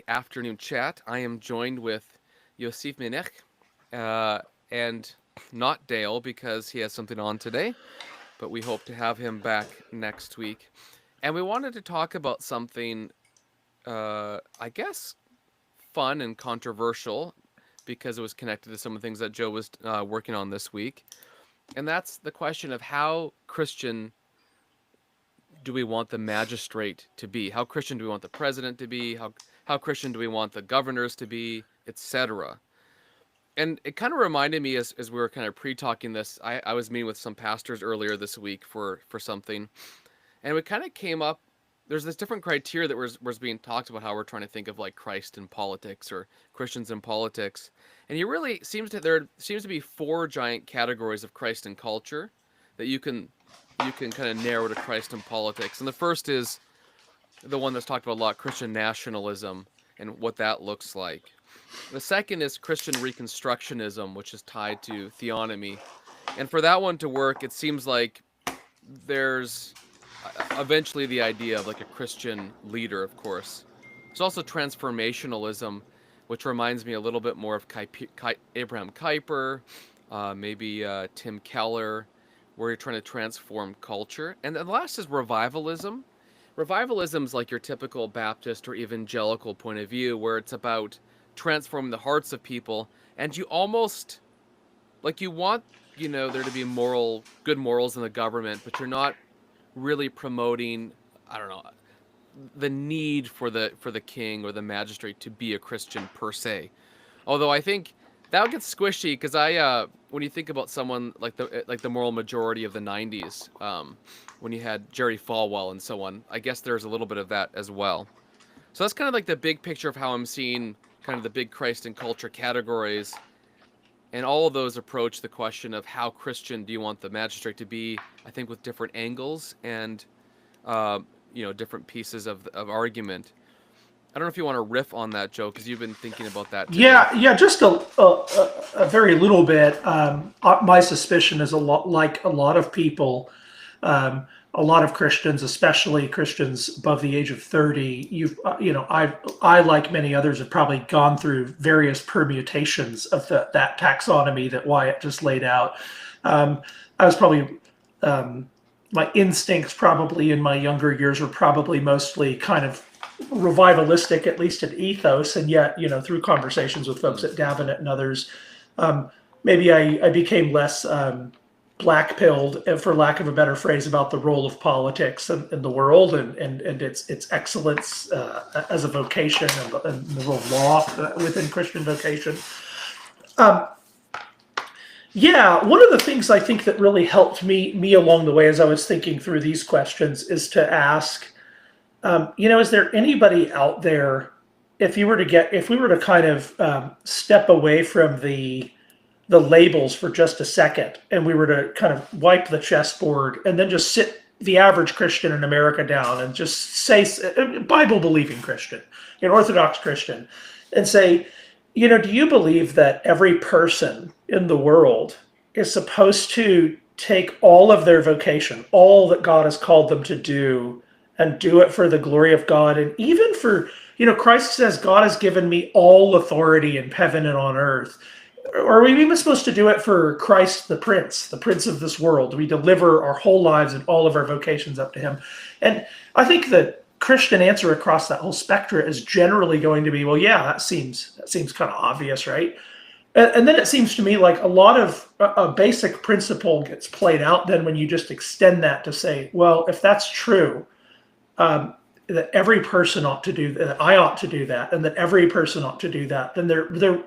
afternoon chat. I am joined with Yosif Menech and not Dale because he has something on today, but we hope to have him back next week. And we wanted to talk about something, I guess, fun and controversial because it was connected to some of the things that Joe was working on this week. And that's the question of how Christian do we want the magistrate to be? How Christian do we want the president to be? How Christian do we want the governors to be, etc. And it kind of reminded me as we were kind of pre-talking this, I was meeting with some pastors earlier this week for something, and it kind of came up. There's this different criteria that was being talked about how we're trying to think of like Christ in politics or Christians in politics, and you really there seems to be four giant categories of Christ in culture that you can kind of narrow to Christ in politics. And the first is the one that's talked about a lot, Christian nationalism and what that looks like. The second is Christian reconstructionism, which is tied to theonomy. And for that one to work, it seems like there's eventually the idea of like a Christian leader, of course. There's also transformationalism, which reminds me a little bit more of Abraham Kuyper, maybe Tim Keller, where you're trying to transform culture. And then the last is revivalism. Revivalism is like your typical Baptist or evangelical point of view, where it's about transforming the hearts of people, and you almost like you want there to be good morals in the government, but you're not really promoting, I don't know, the need for the king or the magistrate to be a Christian per se. Although I think that gets squishy because when you think about someone like the moral majority of the '90s, when you had Jerry Falwell and so on, I guess there's a little bit of that as well. So that's kind of like the big picture of how I'm seeing kind of the big Christ and culture categories, and all of those approach the question of how Christian do you want the magistrate to be. I think with different angles and different pieces of argument. I don't know if you want to riff on that, Joe, because you've been thinking about that today. Yeah, just a very little bit. My suspicion is a lot like a lot of people, a lot of Christians, especially Christians above the age of 30. I like many others have probably gone through various permutations of that taxonomy that Wyatt just laid out. I was probably my instincts probably in my younger years were probably mostly kind of revivalistic, at least in ethos, and yet through conversations with folks at Davenant and others, maybe I became less black pilled, for lack of a better phrase, about the role of politics in the world and its excellence as a vocation and the role of law within Christian vocation. Yeah, one of the things I think that really helped me along the way as I was thinking through these questions is to ask, is there anybody out there, if we were to kind of step away from the labels for just a second, and we were to kind of wipe the chessboard and then just sit the average Christian in America down and just say, Bible-believing Christian, an Orthodox Christian, and say, do you believe that every person in the world is supposed to take all of their vocation, all that God has called them to do, and do it for the glory of God? And even for, Christ says, God has given me all authority in heaven and on earth. Are we even supposed to do it for Christ, the prince of this world? Do we deliver our whole lives and all of our vocations up to him? And I think the Christian answer across that whole spectrum is generally going to be, well, yeah, that seems kind of obvious, right? And then it seems to me like a lot of a basic principle gets played out then when you just extend that to say, well, if that's true, that every person ought to do that, I ought to do that, and that every person ought to do that, then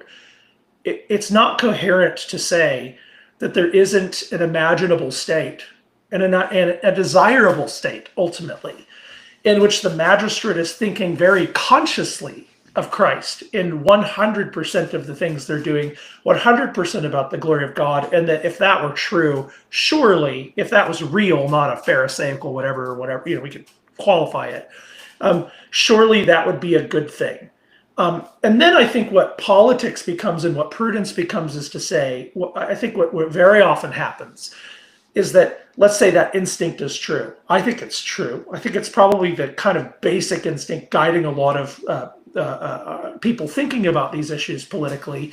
it's not coherent to say that there isn't an imaginable state and a desirable state, ultimately, in which the magistrate is thinking very consciously of Christ in 100% of the things they're doing, 100% about the glory of God, and that if that were true, surely, if that was real, not a pharisaical whatever, we could qualify it, surely that would be a good thing. And then I think what politics becomes and what prudence becomes is to say, I think what very often happens is that, let's say that instinct is true. I think it's true. I think it's probably the kind of basic instinct guiding a lot of people thinking about these issues politically.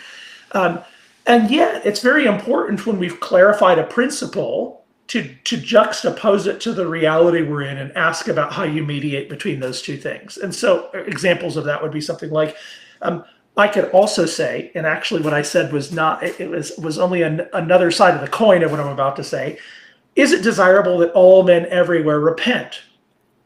Um, and yet, it's very important when we've clarified a principle to juxtapose it to the reality we're in and ask about how you mediate between those two things. And so, examples of that would be something like, um, I could also say, and actually, what I said was not, it was only another side of the coin of what I'm about to say. Is it desirable that all men everywhere repent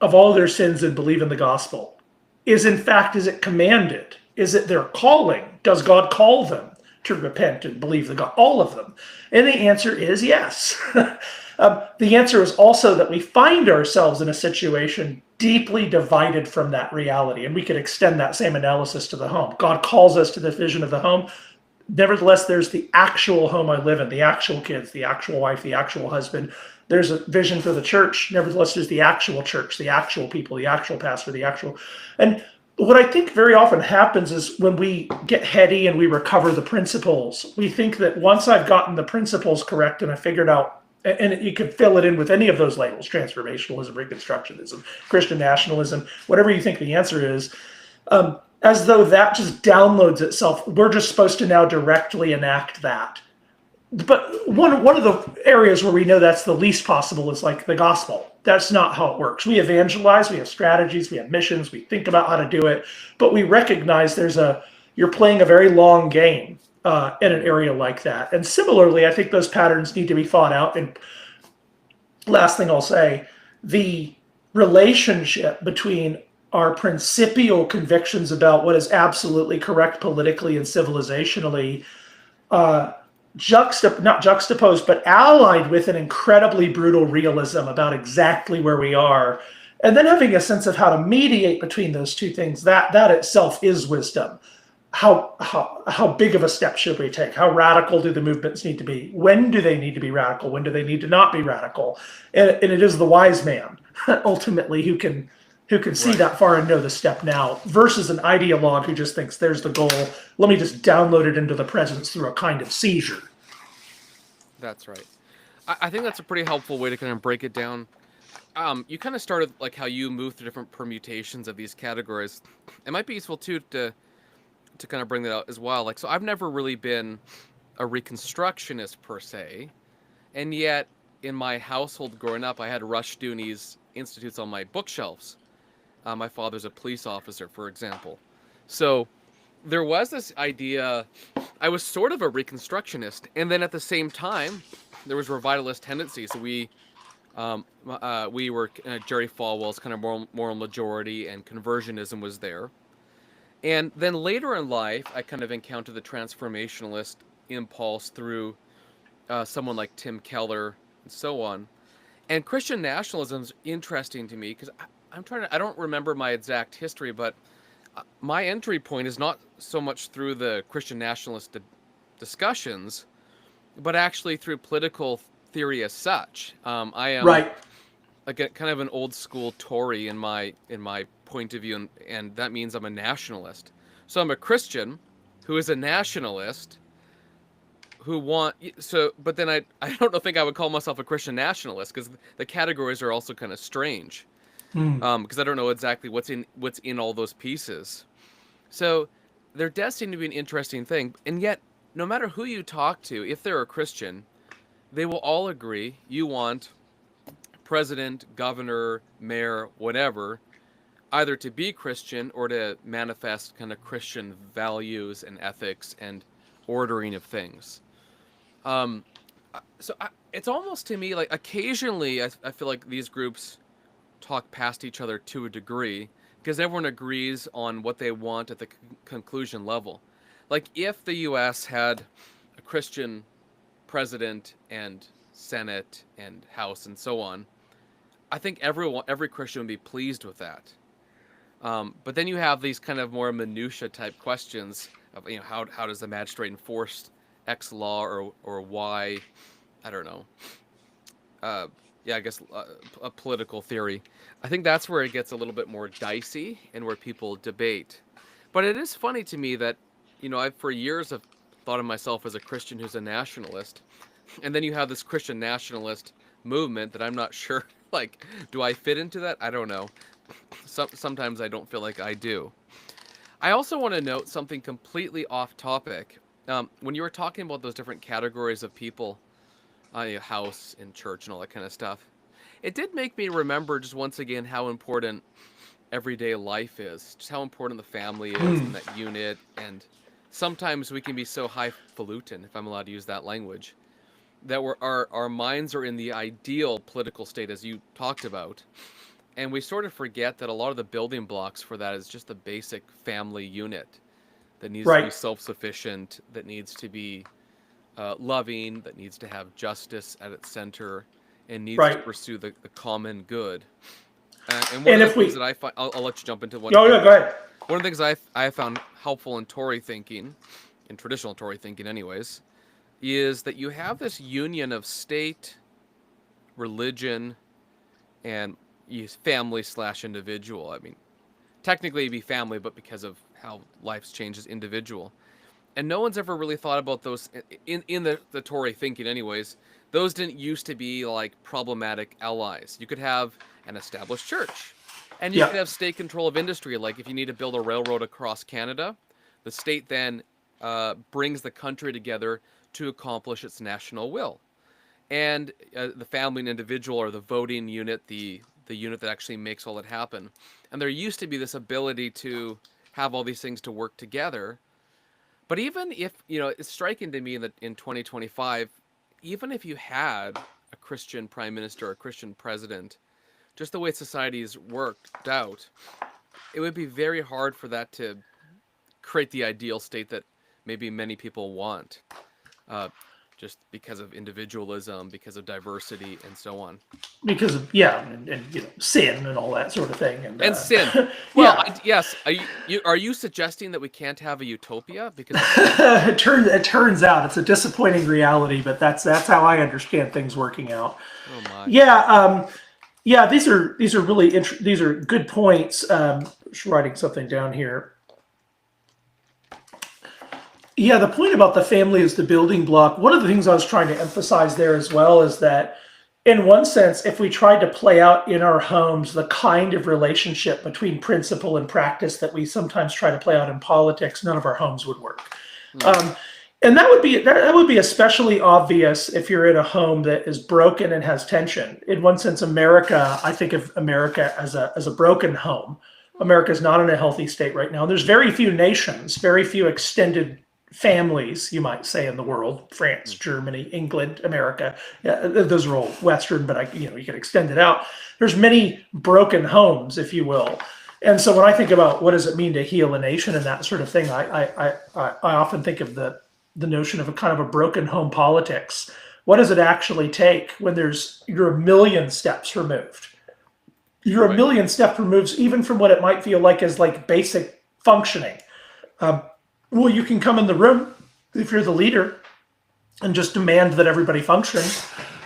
of all their sins and believe in the gospel? Is it commanded? Is it their calling? Does God call them to repent and believe the God? All of them. And the answer is yes. The answer is also that we find ourselves in a situation deeply divided from that reality. And we could extend that same analysis to the home. God calls us to the vision of the home. Nevertheless, there's the actual home I live in, the actual kids, the actual wife, the actual husband. There's a vision for the church. Nevertheless, there's the actual church, the actual people, the actual pastor, the actual. And what I think very often happens is when we get heady and we recover the principles, we think that once I've gotten the principles correct and I figured out, and you could fill it in with any of those labels, transformationalism, reconstructionism, Christian nationalism, whatever you think the answer is, as though that just downloads itself. We're just supposed to now directly enact that. But one of the areas where we know that's the least possible is like the gospel. That's not how it works. We evangelize, we have strategies, we have missions, we think about how to do it, but we recognize you're playing a very long game in an area like that. And similarly, I think those patterns need to be thought out. And last thing I'll say, the relationship between our principial convictions about what is absolutely correct politically and civilizationally, not juxtaposed, but allied with an incredibly brutal realism about exactly where we are, and then having a sense of how to mediate between those two things, that itself is wisdom. How big of a step should we take? How radical do the movements need to be? When do they need to be radical? When do they need to not be radical? And it is the wise man, ultimately, who can see that far and know the step now, versus an ideologue who just thinks there's the goal. Let me just download it into the presence through a kind of seizure. That's right. I think that's a pretty helpful way to kind of break it down. You kind of started like how you move through different permutations of these categories. It might be useful too to kind of bring that out as well. Like, so I've never really been a Reconstructionist per se, and yet in my household growing up, I had Rushdoony's Institutes on my bookshelves. My father's a police officer, for example. So there was this idea, I was sort of a Reconstructionist, and then at the same time, there was revivalist tendencies. So we were Jerry Falwell's kind of moral majority, and conversionism was there. And then later in life, I kind of encountered the transformationalist impulse through someone like Tim Keller and so on. And Christian nationalism is interesting to me because I don't remember my exact history, but my entry point is not so much through the Christian nationalist discussions, but actually through political theory as such. I am Right. like kind of an old school Tory in my point of view, and that means I'm a nationalist. So I'm a Christian who is a nationalist but then I don't think I would call myself a Christian nationalist because the categories are also kind of strange. Because I don't know exactly what's in all those pieces. So there does seem to be an interesting thing, and yet no matter who you talk to, if they're a Christian, they will all agree you want president, governor, mayor, whatever, either to be Christian or to manifest kind of Christian values and ethics and ordering of things. It's almost to me like occasionally I feel like these groups talk past each other to a degree because everyone agrees on what they want at the conclusion level. Like if the U.S. had a Christian president and Senate and House and so on, I think every Christian would be pleased with that. But then you have these kind of more minutia type questions of how does the magistrate enforce X law or Y, I don't know. I guess a political theory. I think that's where it gets a little bit more dicey and where people debate. But it is funny to me that, I for years have thought of myself as a Christian who's a nationalist, and then you have this Christian nationalist movement that I'm not sure, like, do I fit into that? I don't know. Sometimes I don't feel like I do. I also want to note something completely off topic. When you were talking about those different categories of people, your house and church and all that kind of stuff, it did make me remember just once again how important everyday life is, just how important the family is and that unit. And sometimes we can be so highfalutin, if I'm allowed to use that language, that our minds are in the ideal political state, as you talked about. And we sort of forget that a lot of the building blocks for that is just the basic family unit that needs to be Right, self-sufficient, that needs to be loving, that needs to have justice at its center, and needs to right. pursue the common good. And one And of the if things we, that I find, I'll let you jump into one oh here, yeah, go but ahead. one of the things I found helpful in Tory thinking, in traditional Tory thinking, anyways, is that you have this union of state, religion, and family slash individual. I mean, technically it'd be family, but because of how life's changed, is individual. And no one's ever really thought about those in the Tory thinking, anyways. Those didn't used to be like problematic allies. You could have an established church, and you could Yeah, have state control of industry. Like if you need to build a railroad across Canada, the state then brings the country together to accomplish its national will. And the family and individual are the voting unit, the unit that actually makes all that happen. And there used to be this ability to have all these things to work together. But even if, it's striking to me that in 2025, even if you had a Christian prime minister, a Christian president, just the way society's worked out, it would be very hard for that to create the ideal state that maybe many people want, uh, just because of individualism, because of diversity, and so on. because of, yeah, and sin and all that sort of thing, and And sin. Well, yeah. yes. Are you suggesting that we can't have a utopia because of sin? It turns out it's a disappointing reality, but that's how I understand things working out. Oh my. Yeah, yeah. These are really these are good points. Just writing something down here. Yeah, the point about the family is the building block. One of the things I was trying to emphasize there as well is that, in one sense, if we tried to play out in our homes the kind of relationship between principle and practice that we sometimes try to play out in politics, none of our homes would work. Hmm. Um, and that would be especially obvious if you're in a home that is broken and has tension. In one sense, America, I think of America as a broken home. America is not in a healthy state right now. There's very few nations, very few extended families, you might say, in the world: France, Hmm. Germany, England, America. Yeah, those are all Western, but you can extend it out. There's many broken homes, if you will. And so when I think about what does it mean to heal a nation and that sort of thing, I often think of the notion of a kind of a broken home politics. What does it actually take when you're a million steps removed? You're a Right. million steps removed, even from what it might feel like as like basic functioning. Well, you can come in the room if you're the leader and just demand that everybody function.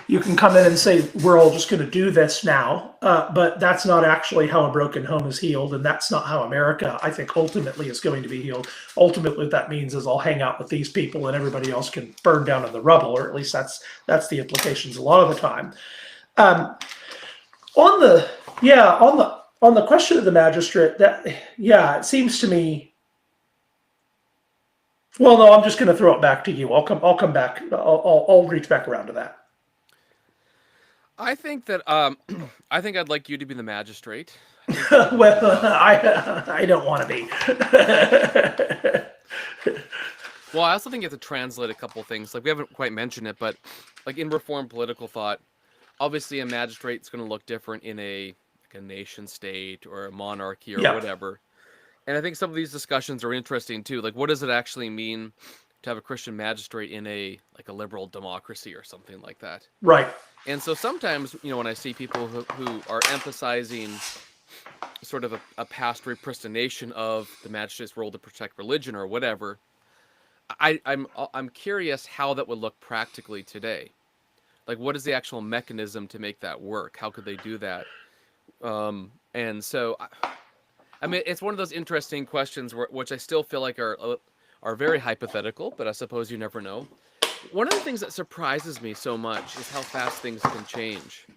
You can come in and say, we're all just going to do this now. But that's not actually how a broken home is healed. And that's not how America, I think, ultimately is going to be healed. Ultimately, what that means is I'll hang out with these people and everybody else can burn down in the rubble, or at least that's the implications a lot of the time. Um, on the yeah, on the question of the magistrate, that yeah, it seems to me. Well, no, I'm just going to throw it back to you. I'll come back. I'll reach back around to that. I think that I think I'd like you to be the magistrate. I think you'd do a good Well, job. I don't want to be. Well, I also think you have to translate a couple things. Like we haven't quite mentioned it, but like in reformed political thought, obviously a magistrate's going to look different in a nation state or a monarchy or Yeah, whatever. And I think some of these discussions are interesting too. Like what does it actually mean to have a Christian magistrate in a liberal democracy or something like that? right. And so sometimes, when I see people who are emphasizing sort of a past repristination of the magistrate's role to protect religion or whatever, I'm curious how that would look practically today. Like, what is the actual mechanism to make that work? How could they do that? And so, I mean, it's one of those interesting questions which I still feel like are very hypothetical, but I suppose you never know. One of the things that surprises me so much is how fast things can change.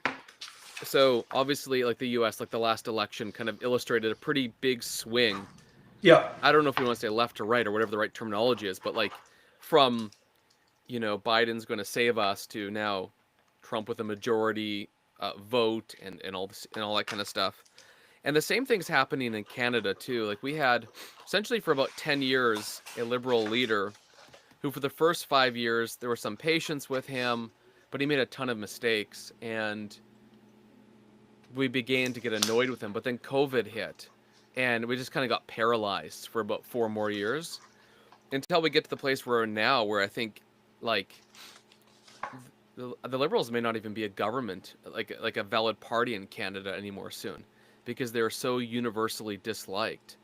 So obviously, like the U.S., like the last election, kind of illustrated a pretty big swing Yeah. I don't know if we want to say left or right or whatever the right terminology is, but like from, Biden's going to save us to now Trump with a majority vote and all this and all that kind of stuff. And the same thing's happening in Canada too. Like we had essentially for about 10 years a liberal leader who for the first 5 years there was some patience with him, but he made a ton of mistakes and we began to get annoyed with him. But then COVID hit and we just kind of got paralyzed for about 4 more years until we get to the place where we're now, where I think like the Liberals may not even be a government, like a valid party in Canada anymore soon, because they're so universally disliked,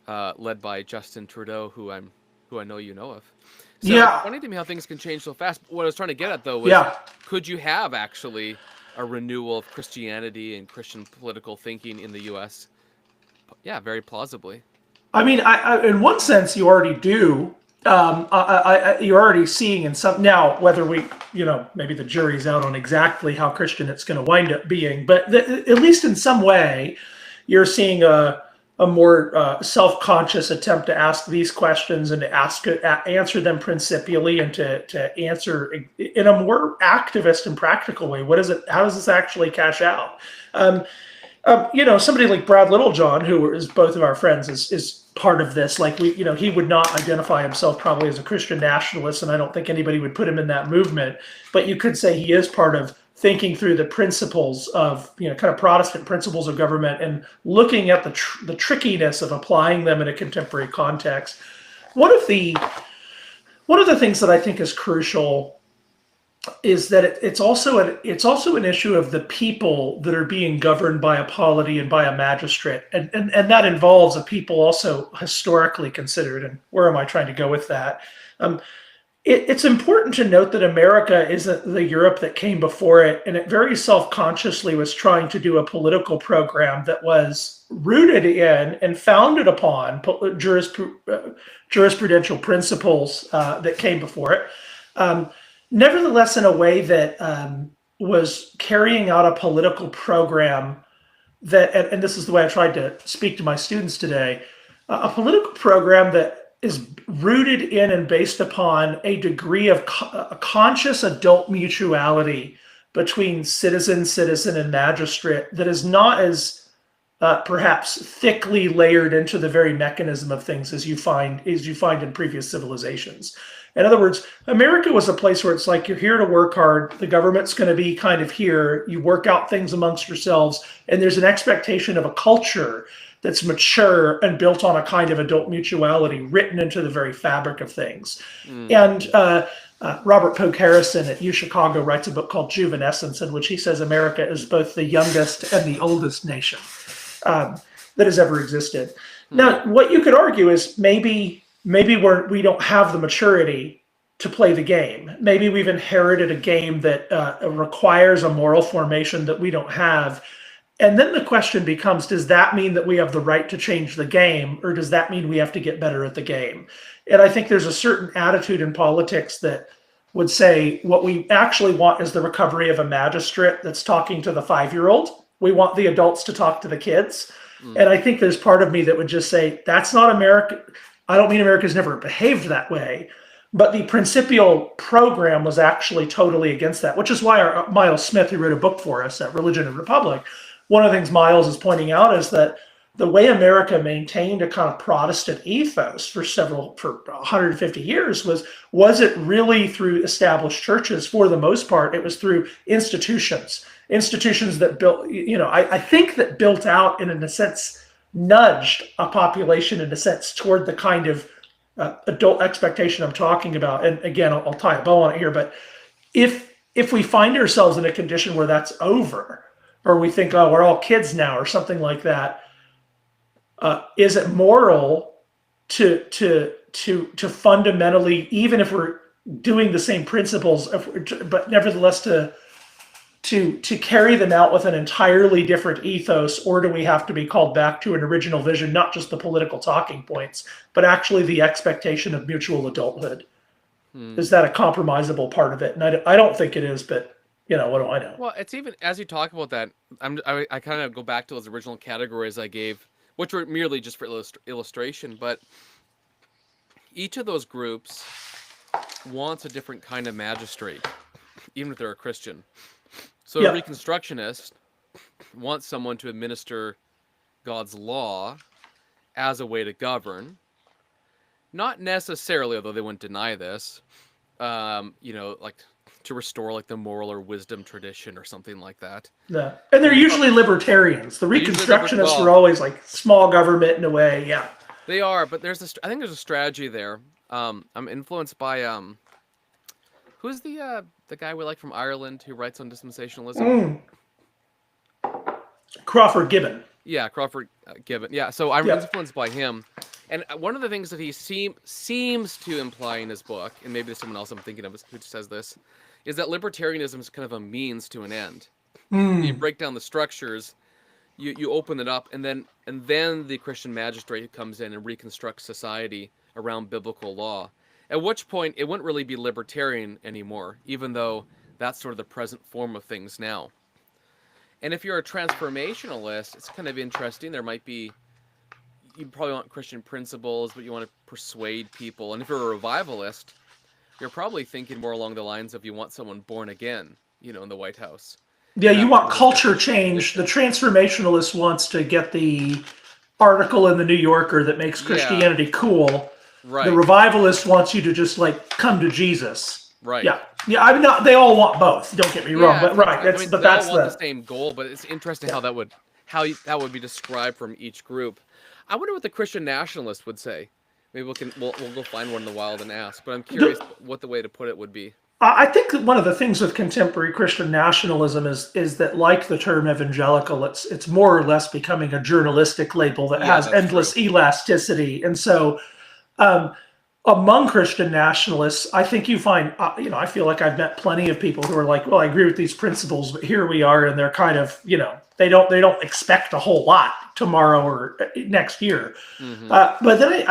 led by Justin Trudeau, who I know you know of. So it's Yeah. funny to me how things can change so fast. What I was trying to get at though was, Yeah. could you have actually a renewal of Christianity and Christian political thinking in the U.S.? Yeah, very plausibly. I mean, in one sense, you already do. You're already seeing in some now whether we, maybe the jury's out on exactly how Christian it's going to wind up being, but at least in some way, you're seeing a more self-conscious attempt to ask these questions and to answer them principially and to answer in a more activist and practical way. What is it? How does this actually cash out? Somebody like Brad Littlejohn, who is both of our friends, is part of this. Like he would not identify himself probably as a Christian nationalist, and I don't think anybody would put him in that movement. But you could say he is part of thinking through the principles of, kind of Protestant principles of government and looking at the trickiness of applying them in a contemporary context. One of the things that I think is crucial is that it's also an issue of the people that are being governed by a polity and by a magistrate, and that involves a people also historically considered. And where am I trying to go with that? It's important to note that America isn't the Europe that came before it, and it very self-consciously was trying to do a political program that was rooted in and founded upon jurisprudential principles that came before it. Nevertheless, in a way that was carrying out a political program that, and this is the way I tried to speak to my students today, a political program that is rooted in and based upon a degree of a conscious adult mutuality between citizen, and magistrate that is not as perhaps thickly layered into the very mechanism of things as you find in previous civilizations. In other words, America was a place where it's like you're here to work hard. The government's going to be kind of here. You work out things amongst yourselves, and there's an expectation of a culture that's mature and built on a kind of adult mutuality written into the very fabric of things. And Robert Pogue Harrison at UChicago writes a book called Juvenescence, in which he says America is both the youngest and the oldest nation that has ever existed. Now, what you could argue is maybe we don't have the maturity to play the game. Maybe we've inherited a game that requires a moral formation that we don't have. And then the question becomes, does that mean that we have the right to change the game, or does that mean we have to get better at the game? And I think there's a certain attitude in politics that would say what we actually want is the recovery of a magistrate that's talking to the 5-year-old. We want the adults to talk to the kids. And I think there's part of me that would just say, that's not America. I don't mean America's never behaved that way, but the principial program was actually totally against that, which is why Miles Smith, who wrote a book for us at Religion and Republic, one of the things Miles is pointing out is that the way America maintained a kind of Protestant ethos for 150 years was it really through established churches? For the most part, it was through institutions that built, I think that built out and in a sense nudged a population in a sense toward the kind of adult expectation I'm talking about. And again, I'll tie a bow on it here, but if we find ourselves in a condition where that's over, or we think, oh, we're all kids now, or something like that, is it moral to fundamentally, even if we're doing the same principles, but nevertheless to carry them out with an entirely different ethos, or do we have to be called back to an original vision, not just the political talking points, but actually the expectation of mutual adulthood? Is that a compromisable part of it? And I don't think it is, but what do I know? Well, it's even as you talk about that, I kind of go back to those original categories I gave which were merely just for illustration, but each of those groups wants a different kind of magistrate, even if they're a Christian. So a Yeah. Reconstructionist wants someone to administer God's law as a way to govern. Not necessarily, although they wouldn't deny this, like to restore like the moral or wisdom tradition or something like that. Yeah. And they're usually libertarians. The Reconstructionists were always like small government in a way. Yeah. They are, but I think there's a strategy there. I'm influenced by who's the guy we like from Ireland who writes on dispensationalism? Crawford Gibbon. Yeah, Crawford Gibbon. Yeah, so I'm influenced by him. And one of the things that he seems to imply in his book, and maybe there's someone else I'm thinking of who says this, is that libertarianism is kind of a means to an end. You break down the structures, you open it up, and then the Christian magistrate comes in and reconstructs society around biblical law. At which point, it wouldn't really be libertarian anymore, even though that's sort of the present form of things now. And if you're a transformationalist, it's kind of interesting. There might be, you probably want Christian principles, but you want to persuade people. And if you're a revivalist, you're probably thinking more along the lines of you want someone born again, in the White House. Yeah, you want culture change. The transformationalist wants to get the article in the New Yorker that makes Christianity cool. Right. The revivalist wants you to just like come to Jesus. Right. Yeah. Yeah. I mean, they all want both. Don't get me wrong, but right. They all want the same goal. But it's interesting how that would be described from each group. I wonder what the Christian nationalist would say. Maybe we'll go find one in the wild and ask. But I'm curious what the way to put it would be. I think that one of the things with contemporary Christian nationalism is that, like the term evangelical, it's more or less becoming a journalistic label that has endless elasticity. And so, among Christian nationalists, I think you find, I feel like I've met plenty of people who are like, well, I agree with these principles, but here we are, and they're kind of, they don't expect a whole lot tomorrow or next year. Mm-hmm. But then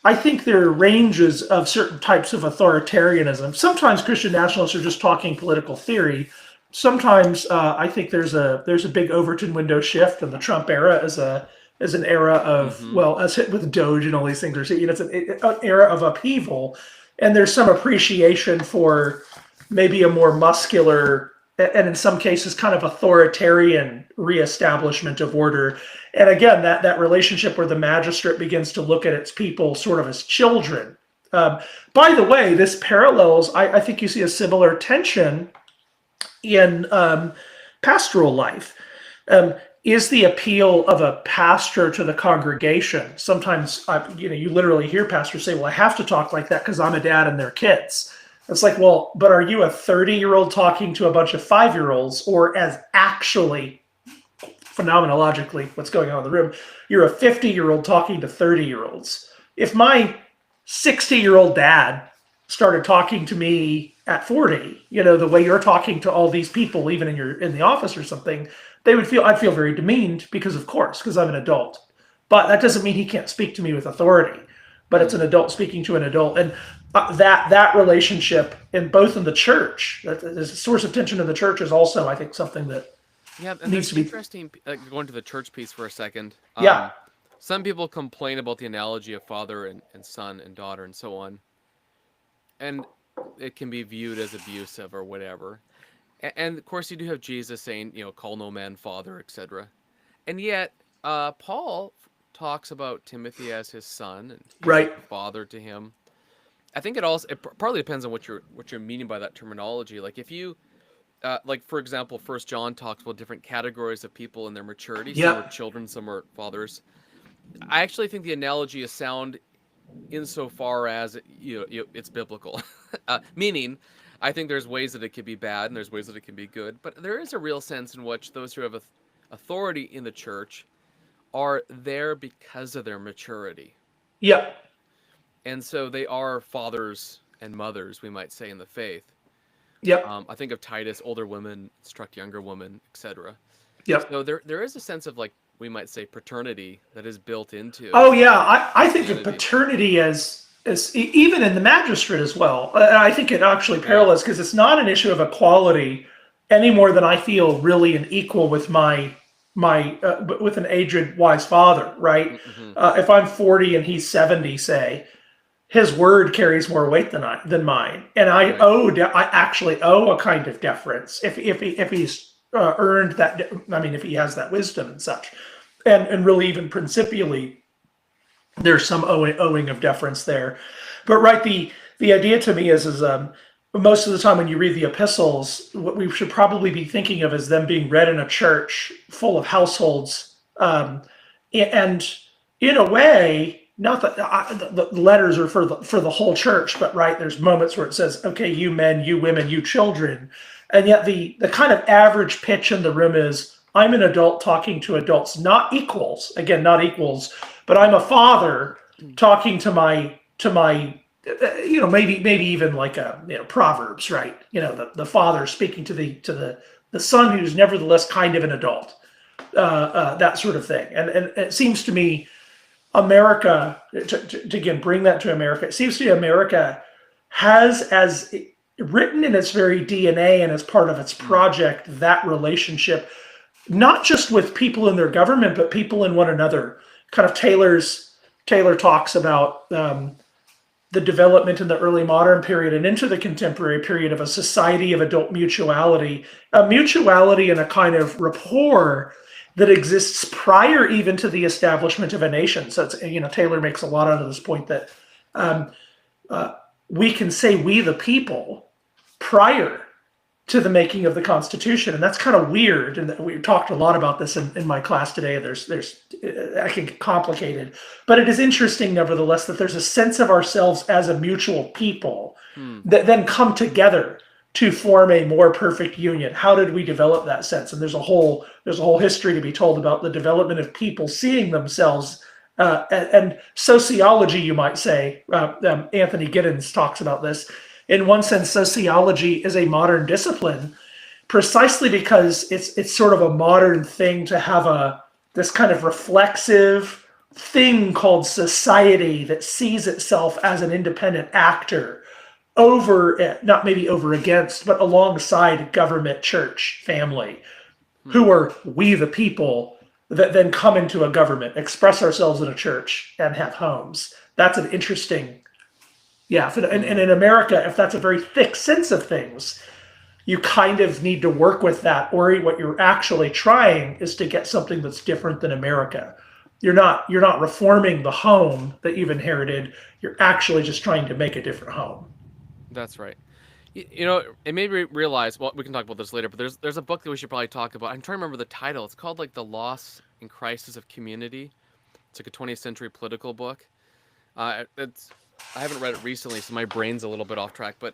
I think there are ranges of certain types of authoritarianism. Sometimes Christian nationalists are just talking political theory. Sometimes I think there's a big Overton window shift, and the Trump era is an era of as hit with Doge and all these things. It's an era of upheaval, and there's some appreciation for maybe a more muscular and in some cases kind of authoritarian reestablishment of order. And again, that relationship where the magistrate begins to look at its people sort of as children. By the way, this parallels, I think you see a similar tension in pastoral life. Is the appeal of a pastor to the congregation. Sometimes, you literally hear pastors say, well, I have to talk like that because I'm a dad and they're kids. It's like, well, but are you a 30-year-old talking to a bunch of 5-year-olds, or as actually phenomenologically what's going on in the room, you're a 50-year-old talking to 30-year-olds? If my 60-year-old dad started talking to me at 40, the way you're talking to all these people, even in the office or something, I'd feel very demeaned because I'm an adult. But that doesn't mean he can't speak to me with authority. But it's an adult speaking to an adult, and that relationship in the church, that is a source of tension in the church, is also, I think, something that needs to be interesting. Going to the church piece for a second. Some people complain about the analogy of father and son and daughter and so on, and it can be viewed as abusive or whatever. And of course, you do have Jesus saying, call no man father, etc. And yet, Paul talks about Timothy as his son and father to him. I think it partly depends on what you're meaning by that terminology. Like if you, for example, 1 John talks about different categories of people and their maturity. Some are children, some are fathers. I actually think the analogy is sound insofar as it's biblical, meaning. I think there's ways that it could be bad and there's ways that it can be good, but there is a real sense in which those who have authority in the church are there because of their maturity. Yeah. And so they are fathers and mothers, we might say, in the faith. Yep. I think of Titus, older women instruct younger women, etc. Yep. So there is a sense of, like, we might say, paternity that is built into. Oh yeah, I think of paternity as even in the magistrate as well. I think it actually parallels, because it's not an issue of equality any more than I feel really an equal with my but with an aged, wise father, right? Mm-hmm. If I'm 40 and he's 70, say, his word carries more weight than mine, and Right. I actually owe a kind of deference if he's earned that. I mean, if he has that wisdom and such, and really even principially, there's some owing of deference there. But right, the idea to me is most of the time when you read the epistles, what we should probably be thinking of is them being read in a church full of households, and in a way, not that the letters are for the whole church, but right, there's moments where it says, "Okay, you men, you women, you children," and yet the kind of average pitch in the room is, "I'm an adult talking to adults, not equals. Again, not equals, but I'm a father talking to my maybe even like a Proverbs, right? The father speaking to the son who's nevertheless kind of an adult, that sort of thing. And it seems to me America, to again bring that to America, it seems to me America has, as written in its very DNA and as part of its project, that relationship, not just with people in their government, but people in one another. Kind of Taylor talks about the development in the early modern period and into the contemporary period of a society of adult mutuality, a mutuality and a kind of rapport that exists prior even to the establishment of a nation. So Taylor makes a lot out of this point that um, we can say we the people prior to the making of the Constitution, and that's kind of weird. And we talked a lot about this in my class today. There's I can get complicated, but it is interesting nevertheless that there's a sense of ourselves as a mutual people that then come together to form a more perfect union. How did we develop that sense? And there's a whole history to be told about the development of people seeing themselves. And sociology, you might say, Anthony Giddens talks about this. In one sense, sociology is a modern discipline precisely because it's sort of a modern thing to have this kind of reflexive thing called society that sees itself as an independent actor over, not maybe over against, but alongside government, church, family, who are we the people that then come into a government, express ourselves in a church, and have homes. That's an interesting. Yeah, and in America, if that's a very thick sense of things, you kind of need to work with that, or what you're actually trying is to get something that's different than America. You're not reforming the home that you've inherited. You're actually just trying to make a different home. That's right. It made me realize. Well, we can talk about this later. But there's a book that we should probably talk about. I'm trying to remember the title. It's called like The Loss and Crisis of Community. It's like a 20th century political book. It's I haven't read it recently, so my brain's a little bit off track. But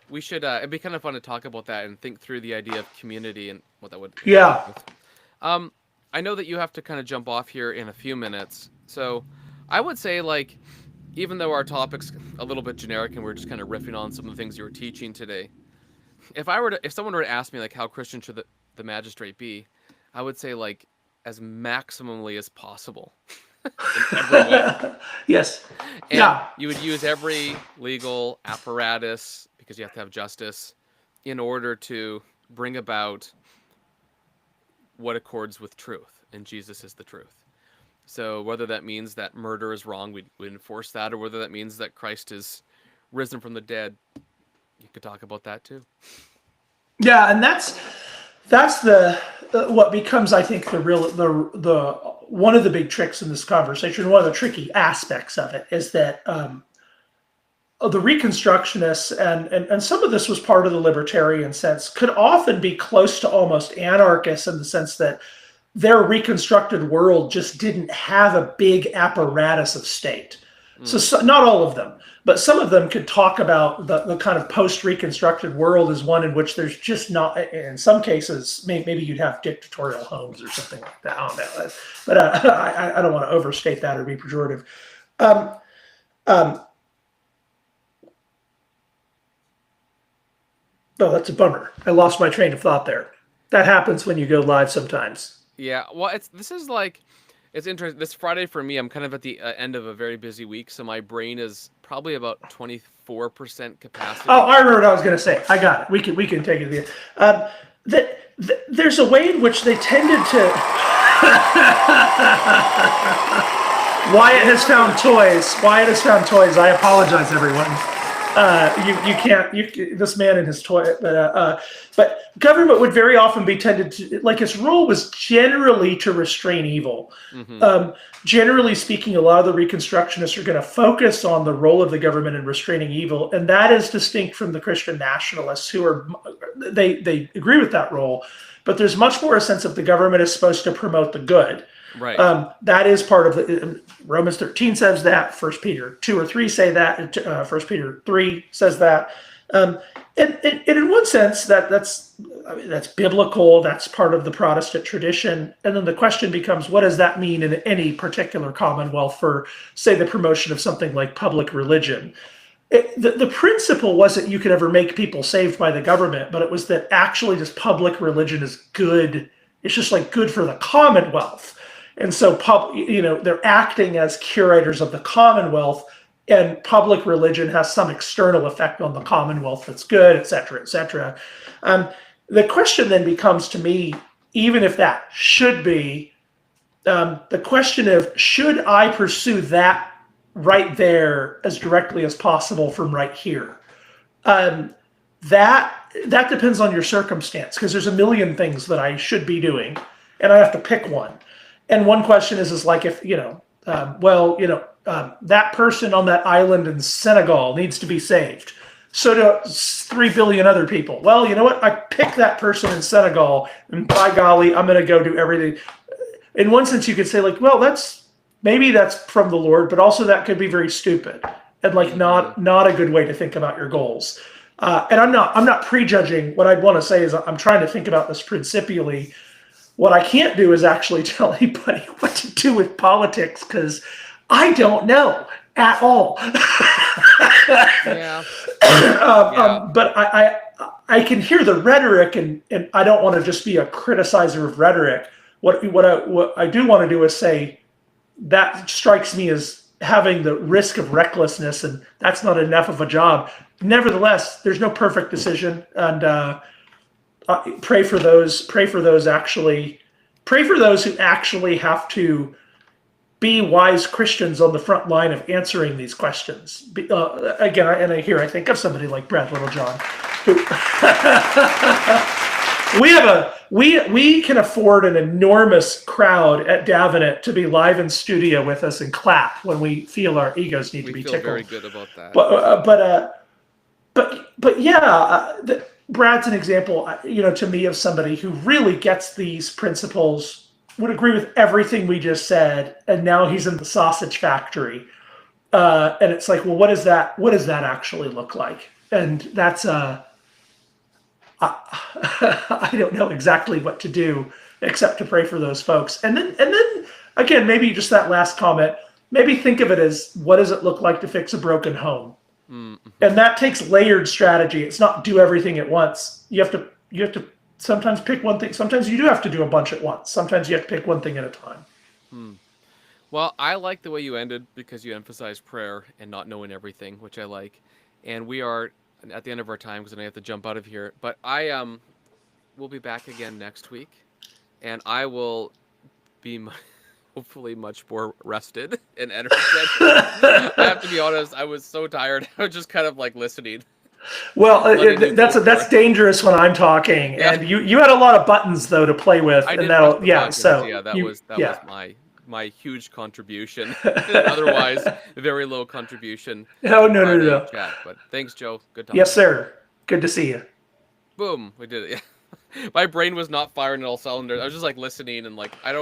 we should. It'd be kind of fun to talk about that and think through the idea of community and what that would entail. Yeah, I know that you have to kind of jump off here in a few minutes, so I would say like, even though our topic's a little bit generic and we're just kind of riffing on some of the things you were teaching today, if someone were to ask me like how Christian should the magistrate be, I would say like as maximally as possible in every way. yes, And yeah, you would use every legal apparatus because you have to have justice in order to bring about what accords with truth, and Jesus is the truth. So whether that means that murder is wrong, we enforce that, or whether that means that Christ is risen from the dead, you could talk about that too. yeah, and that's the what becomes, I think, the one of the big tricks in this conversation. One of the tricky aspects of it is that the Reconstructionists and some of this was part of the libertarian sense could often be close to almost anarchists in the sense that their reconstructed world just didn't have a big apparatus of state. So not all of them, but some of them could talk about the kind of post-reconstructed world as one in which there's just not, in some cases, maybe you'd have dictatorial homes or something like that. I don't know. But I don't want to overstate that or be pejorative. Um, um, oh, that's a bummer. I lost my train of thought there. That happens when you go live sometimes. Yeah, well, it's interesting. This Friday for me, I'm kind of at the end of a very busy week, so my brain is probably about 24% capacity. Oh, I remember what I was going to say. I got it. We can take it. There's a way in which they tended to. Wyatt has found toys. Wyatt has found toys. I apologize, everyone. You can't. This man and his toy. But government would very often be tended to, like, its role was generally to restrain evil. Generally speaking, a lot of the Reconstructionists are going to focus on the role of the government in restraining evil, and that is distinct from the Christian nationalists, who are they agree with that role, but there's much more a sense of the government is supposed to promote the good. Right. That is part of the Romans 13 says that. 1 Peter 2 or 3 say that. 1 Peter 3 says that. And in one sense, that's biblical. That's part of the Protestant tradition. And then the question becomes, what does that mean in any particular commonwealth for, say, the promotion of something like public religion? The principle wasn't you could ever make people saved by the government, but it was that actually just public religion is good. It's just like good for the commonwealth. And so, they're acting as curators of the commonwealth, and public religion has some external effect on the commonwealth that's good, et cetera, et cetera. The question then becomes to me, even if that should be, the question of, should I pursue that right there as directly as possible from right here? That depends on your circumstance, because there's a million things that I should be doing, and I have to pick one. And one question is like, if, that person on that island in Senegal needs to be saved. So do 3 billion other people. Well, you know what? I pick that person in Senegal, and by golly, I'm going to go do everything. In one sense, you could say, like, well, maybe that's from the Lord, but also that could be very stupid and like not a good way to think about your goals. And I'm not prejudging. What I'd want to say is I'm trying to think about this principially. What I can't do is actually tell anybody what to do with politics, because I don't know at all. Yeah. But I can hear the rhetoric, and I don't want to just be a criticizer of rhetoric. What I do want to do is say that strikes me as having the risk of recklessness, and that's not enough of a job. Nevertheless, there's no perfect decision, and pray for those who actually have to be wise Christians on the front line of answering these questions. Again, I think of somebody like Brad Littlejohn, who we can afford an enormous crowd at Davenant to be live in studio with us and clap when we feel our egos need to be tickled. Very good about that. But yeah. Brad's an example, to me, of somebody who really gets these principles, would agree with everything we just said, and now he's in the sausage factory. And it's like, well, what does that actually look like? And that's I don't know exactly what to do except to pray for those folks. And then again, maybe just that last comment, maybe think of it as, what does it look like to fix a broken home? Mm-hmm. And that takes layered strategy. It's not do everything at once. You have to sometimes pick one thing. Sometimes you do have to do a bunch at once. Sometimes you have to pick one thing at a time. Well, I like the way you ended, because you emphasized prayer and not knowing everything, which I like. And we are at the end of our time, because I have to jump out of here. But we'll be back again next week, and I will be hopefully much more rested and energized. I have to be honest, I was so tired. I was just kind of like listening. Well, that's dangerous when I'm talking. Yeah. And you had a lot of buttons though to play with, I and that was my huge contribution. Otherwise, very low contribution. Oh no. Chat. But thanks, Joe. Good talking. Yes, sir. Good to see you. Boom, we did it. Yeah. My brain was not firing at all cylinders. I was just like listening and like I don't.